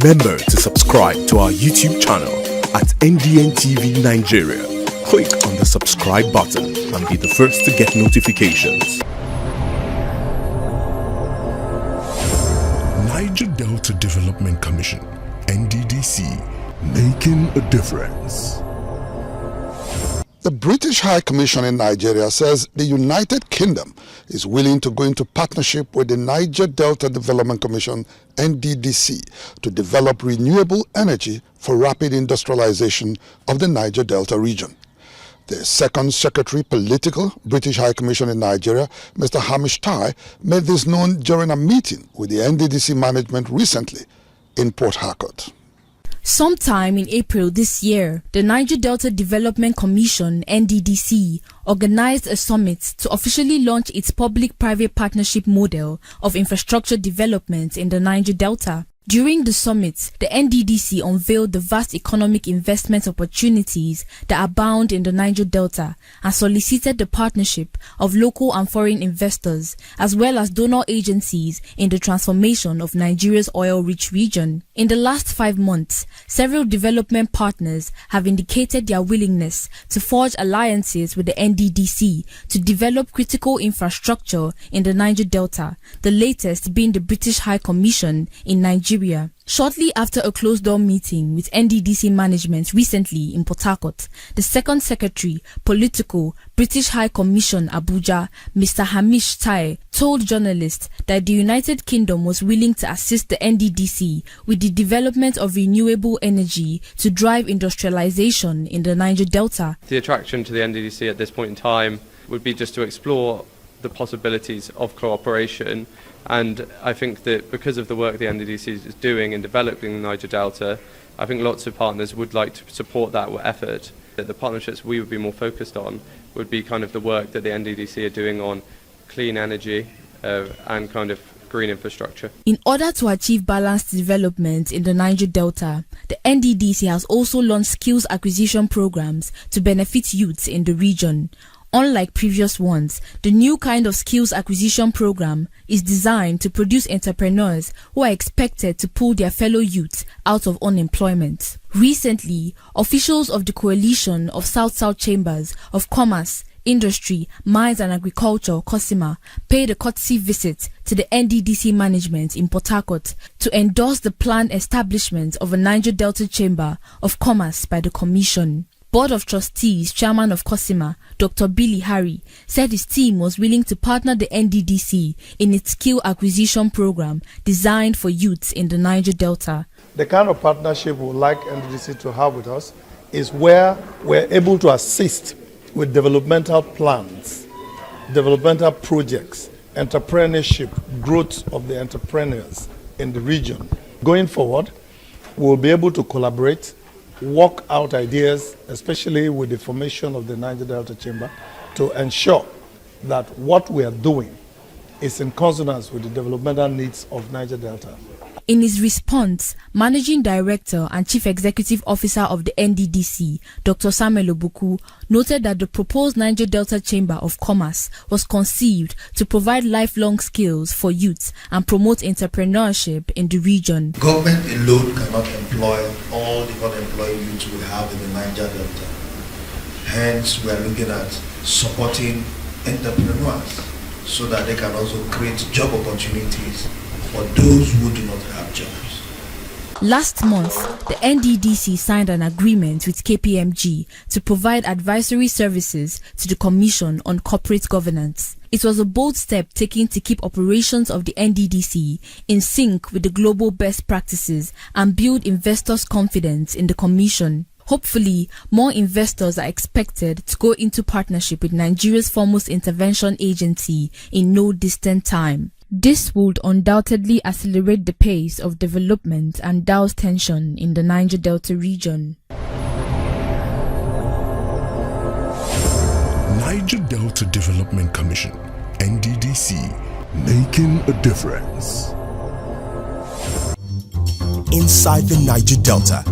Remember to subscribe to our YouTube channel at NDNTV Nigeria. Click on the subscribe button and be the first to get notifications. Niger Delta Development Commission, NDDC, making a difference. The British High Commission in Nigeria says the United Kingdom is willing to go into partnership with the Niger Delta Development Commission, NDDC, to develop renewable energy for rapid industrialization of the Niger Delta region. The Second Secretary Political, British High Commission in Nigeria, Mr. Hamish Tai, made this known during a meeting with the NDDC management recently in Port Harcourt. Sometime in April this year, the Niger Delta Development Commission, NDDC, organized a summit to officially launch its public-private partnership model of infrastructure development in the Niger Delta. During the summit, the NDDC unveiled the vast economic investment opportunities that abound in the Niger Delta and solicited the partnership of local and foreign investors as well as donor agencies in the transformation of Nigeria's oil-rich region. In the last 5 months, several development partners have indicated their willingness to forge alliances with the NDDC to develop critical infrastructure in the Niger Delta, the latest being the British High Commission in Nigeria. Shortly after a closed-door meeting with NDDC management recently in Port Harcourt, the Second Secretary, Political, British High Commission Abuja, Mr. Hamish Tai, told journalists that the United Kingdom was willing to assist the NDDC with the development of renewable energy to drive industrialization in the Niger Delta. The attraction to the NDDC at this point in time would be just to explore the possibilities of cooperation. And I think that because of the work the NDDC is doing in developing the Niger Delta, I think lots of partners would like to support that effort. The partnerships we would be more focused on would be kind of the work that the NDDC are doing on clean energy and kind of green infrastructure. In order to achieve balanced development in the Niger Delta, the NDDC has also launched skills acquisition programs to benefit youths in the region. Unlike previous ones, the new kind of skills acquisition program is designed to produce entrepreneurs who are expected to pull their fellow youths out of unemployment. Recently, officials of the Coalition of South-South Chambers of Commerce, Industry, Mines and Agriculture, COSIMA, paid a courtesy visit to the NDDC management in Port Harcourt to endorse the planned establishment of a Niger Delta Chamber of Commerce by the Commission. Board of Trustees Chairman of COSIMA, Dr. Billy Harry, said his team was willing to partner the NDDC in its skill acquisition program designed for youths in the Niger Delta. The kind of partnership we would like NDDC to have with us is where we're able to assist with developmental plans, developmental projects, entrepreneurship, growth of the entrepreneurs in the region. Going forward, we'll be able to collaborate, work out ideas, especially with the formation of the Niger Delta Chamber, to ensure that what we are doing is in consonance with the developmental needs of Niger Delta. In his response, Managing Director and Chief Executive Officer of the NDDC, Dr. Samuel Obuku, noted that the proposed Niger Delta Chamber of Commerce was conceived to provide lifelong skills for youths and promote entrepreneurship in the region. Government alone cannot employ all the unemployed youths we have in the Niger Delta. Hence, we are looking at supporting entrepreneurs so that they can also create job opportunities for those who do not have jobs. Last month, the NDDC signed an agreement with KPMG to provide advisory services to the Commission on Corporate Governance. It was a bold step taken to keep operations of the NDDC in sync with the global best practices and build investors' confidence in the Commission. Hopefully, more investors are expected to go into partnership with Nigeria's foremost intervention agency in no distant time. This would undoubtedly accelerate the pace of development and douse tension in the Niger Delta region. Niger Delta Development Commission, NDDC, making a difference. Inside the Niger Delta,